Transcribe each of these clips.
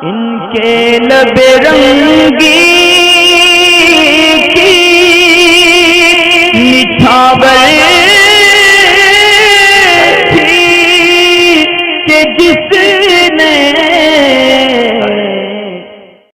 इनके लबे रंगी की निछावर थी कि जिसने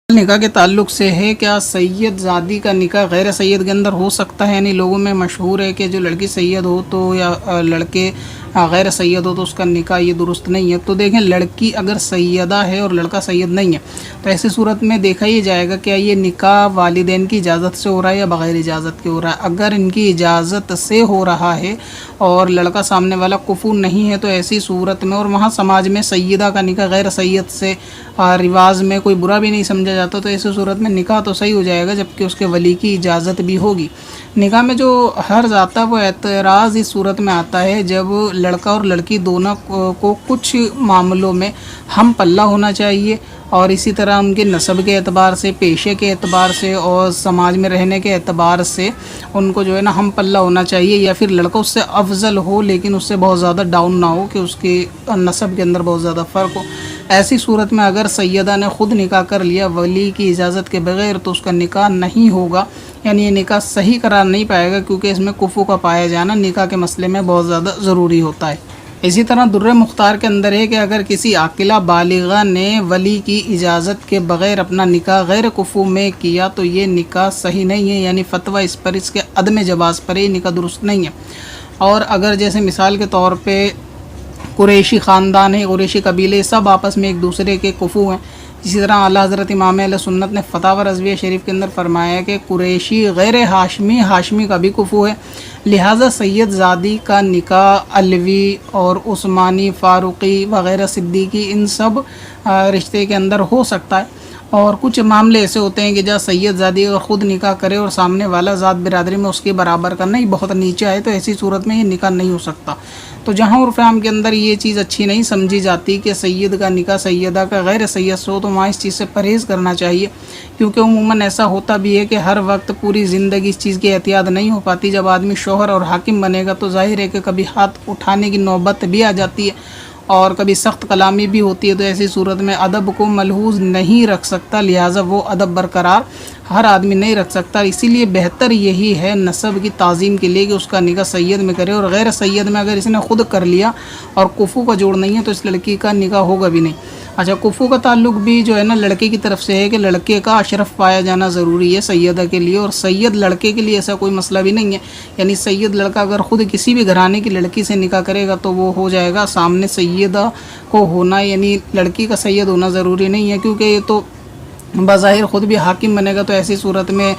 निकाह के ताल्लुक से है, क्या सैयद ज़ादी का निकाह गैर सैयद के अंदर हो सकता है? यानी लोगों में मशहूर है कि जो लड़की सैयद हो तो या लड़के गैर सैयद हो तो उसका निकाह ये दुरुस्त नहीं है। तो देखें, लड़की अगर सैयदा है और लड़का सैयद नहीं है तो ऐसी सूरत में देखा ही जाएगा क्या ये निकाह वालिदैन की इजाज़त से हो रहा है या बग़ैर इजाज़त के हो रहा है। अगर इनकी इजाज़त से हो रहा है और लड़का सामने वाला कुफू नहीं है तो ऐसी सूरत में, और वहाँ समाज में सैयदा का निकाह गैर सैयद से रिवाज में कोई बुरा भी नहीं समझा जाता, तो ऐसी सूरत में निकाह तो सही हो जाएगा, जबकि उसके वली की इजाज़त भी होगी। निकाह में जो हर्ज आता है वो एतराज़ इस सूरत में आता है जब लड़का और लड़की दोनों को कुछ मामलों में हम पल्ला होना चाहिए, और इसी तरह उनके नस्ब के एतबार से, पेशे के एतबार से और समाज में रहने के एतबार से उनको जो है ना हम पल्ला होना चाहिए, या फिर लड़का उससे अफजल हो लेकिन उससे बहुत ज़्यादा डाउन ना हो कि उसके नस्ब के अंदर बहुत ज़्यादा फ़र्क हो। ऐसी सूरत में अगर सैयदा ने ख़ुद निकाह कर लिया वली की इजाज़त के बग़ैर तो उसका निकाह नहीं होगा, यानी ये निकाह सही करार नहीं पाएगा, क्योंकि इसमें कुफू का पाया जाना निकाह के मसले में बहुत ज़्यादा ज़रूरी होता है। इसी तरह दुर्र मुख्तार के अंदर है कि अगर किसी आकिला बालिगा ने वली की इजाज़त के बग़ैर अपना निकाह गैर कुफू में किया तो ये निकाह सही नहीं है, यानी फ़तवा इस पर, इसके अदम जवाज़ पर ये निकाह दुरुस्त नहीं है। और अगर जैसे मिसाल के तौर पे कुरैशी ख़ानदान है, कुरैशी कबीले सब आपस में एक दूसरे के कुफू हैं, इसी तरह आला हज़रत इमाम अहले सुन्नत ने फ़तावा रज़विया शरीफ के अंदर फरमाया कि कुरैशी गैर हाशमी, हाशमी का भी कुफू है, लिहाजा सैयद ज़ादी का निकाह अलवी और उस्मानी, फ़ारूक़ी वग़ैरह, सिद्दीकी, इन सब रिश्ते के अंदर हो सकता है। और कुछ मामले ऐसे होते हैं कि जहाँ सैयद ज़ादी अगर ख़ुद निकाह करे और सामने वाला ज़ात बिरादरी में उसके बराबर का नहीं, बहुत नीचे आए, तो ऐसी सूरत में ये निकाह नहीं हो सकता। तो जहाँ उर्फ़ आम के अंदर ये चीज़ अच्छी नहीं समझी जाती कि सैयद का निकाह सैयदा का गैर सैयद से हो, तो वहाँ इस चीज़ से परहेज़ करना चाहिए, क्योंकि उमूमन ऐसा होता भी है कि हर वक्त पूरी ज़िंदगी इस चीज़ की एहतियात नहीं हो पाती। जब आदमी शौहर और हाकिम बनेगा तो ज़ाहिर है कि कभी हाथ उठाने की नौबत भी आ जाती है और कभी सख्त कलामी भी होती है, तो ऐसी सूरत में अदब को मलहूज़ नहीं रख सकता, लिहाजा वो अदब बरकरार हर आदमी नहीं रख सकता। इसीलिए बेहतर यही है नस्ब की ताज़ीम के लिए कि उसका निकाह सैयद में करे, और गैर सैयद में अगर इसने ख़ुद कर लिया और कुफू का जोड़ नहीं है तो इस लड़की का निकाह होगा भी नहीं। अच्छा, कुफू का ताल्लुक भी जो है ना लड़के की तरफ से है कि लड़के का अशरफ पाया जाना ज़रूरी है सैयदा के लिए, और सैयद लड़के के लिए ऐसा कोई मसला भी नहीं है। यानी सैयद लड़का अगर ख़ुद किसी भी घराने की लड़की से निकाह करेगा तो वो हो जाएगा, सामने सैयदा को होना यानी लड़की का सैयद होना ज़रूरी नहीं है, क्योंकि ये तो बज़ाहिर ख़ुद भी हाकिम बनेगा, तो ऐसी सूरत में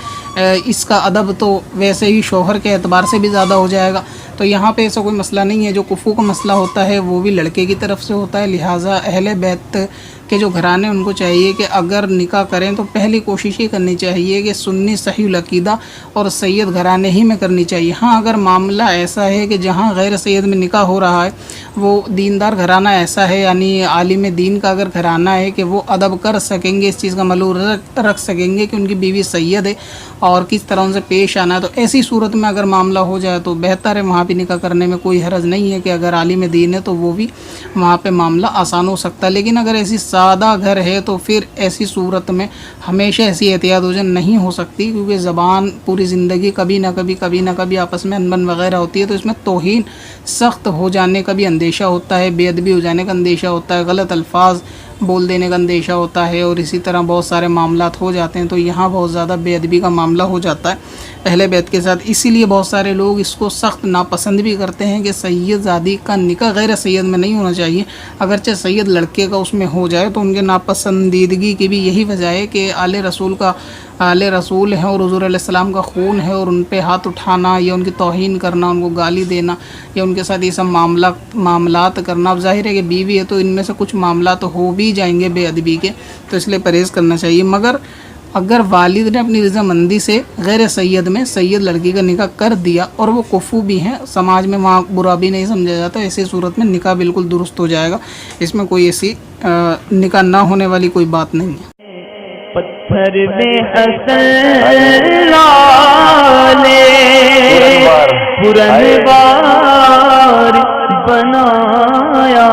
इसका अदब तो वैसे ही शौहर के एतबार से भी ज़्यादा हो जाएगा। तो यहाँ पे ऐसा कोई मसला नहीं है। जो कुफू का मसला होता है वो भी लड़के की तरफ से होता है, लिहाजा अहले बैत के जो घराने उनको चाहिए कि अगर निकाह करें तो पहली कोशिश ये करनी चाहिए कि सुन्नी सहीउल अक़ीदा और सैयद घराने ही में करनी चाहिए। हाँ, अगर मामला ऐसा है कि जहाँ गैर सैयद में निकाह हो रहा है वो दीनदार घराना ऐसा है, यानी आलिम दीन का अगर घराना है कि वो अदब कर सकेंगे, इस चीज़ का मलूर रख सकेंगे कि उनकी बीवी सैयद है और किस तरह उनसे पेश आना है, तो ऐसी सूरत में अगर मामला हो जाए तो बेहतर है, वहाँ भी निकाह करने में कोई हरज नहीं है कि अगर आलिम दीन है तो वो भी वहाँ पे मामला आसान हो सकता है। लेकिन अगर ऐसी सादा घर है तो फिर ऐसी सूरत में हमेशा ऐसी एहतियात वजन नहीं हो सकती, क्योंकि ज़बान पूरी ज़िंदगी कभी ना कभी आपस में अनबन वगैरह होती है, तो इसमें तौहीन सख्त हो जाने का भी अंदेशा होता है, बेअदबी हो जाने का अंदेशा होता है, गलत अल्फाज बोल देने का अंदेशा होता है, और इसी तरह बहुत सारे मामलात हो जाते हैं। तो यहाँ बहुत ज़्यादा बेअदबी का मामला हो जाता है अहले बैत के साथ। इसीलिए बहुत सारे लोग इसको सख्त नापसंद भी करते हैं कि सैयद ज़ादी का निकाह गैर सैयद में नहीं होना चाहिए। अगरचे सैयद लड़के का उसमें हो जाए तो उनके नापसंदीदगी की भी यही वजह है कि आले रसूल हैं और हुज़ूर अलैहिस्सलाम का खून है, और उन पे हाथ उठाना या उनकी तौहीन करना, उनको गाली देना या उनके साथ ये सब मामलात करना, अब ज़ाहिर है कि बीवी है तो इनमें से कुछ मामला तो हो भी जाएंगे बेअदबी के, तो इसलिए परहेज़ करना चाहिए। मगर अगर वालिद ने अपनी रज़ामंदी से गैर सैयद में सैयद लड़की का निकाह कर दिया और वो कुफू भी हैं, समाज में वहाँ बुरा भी नहीं समझा जाता, ऐसी सूरत में निकाह बिल्कुल दुरुस्त हो जाएगा। इसमें कोई ऐसी निकाह ना होने वाली कोई बात नहीं है। पत्थर में हसन लाले पुरनवार बनाया